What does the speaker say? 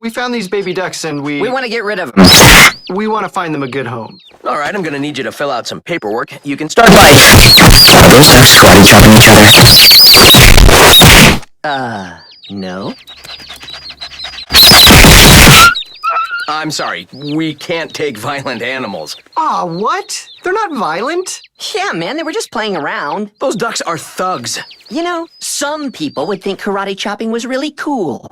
We found these baby ducks and We want to get rid of them. we want to find them a good home. All right, I'm gonna need you to fill out some paperwork. You can start by... Are those ducks karate chopping each other? No. I'm sorry, we can't take violent animals. Aw, what? They're not violent. Yeah, man, they were just playing around. Those ducks are thugs. You know, some people would think karate chopping was really cool.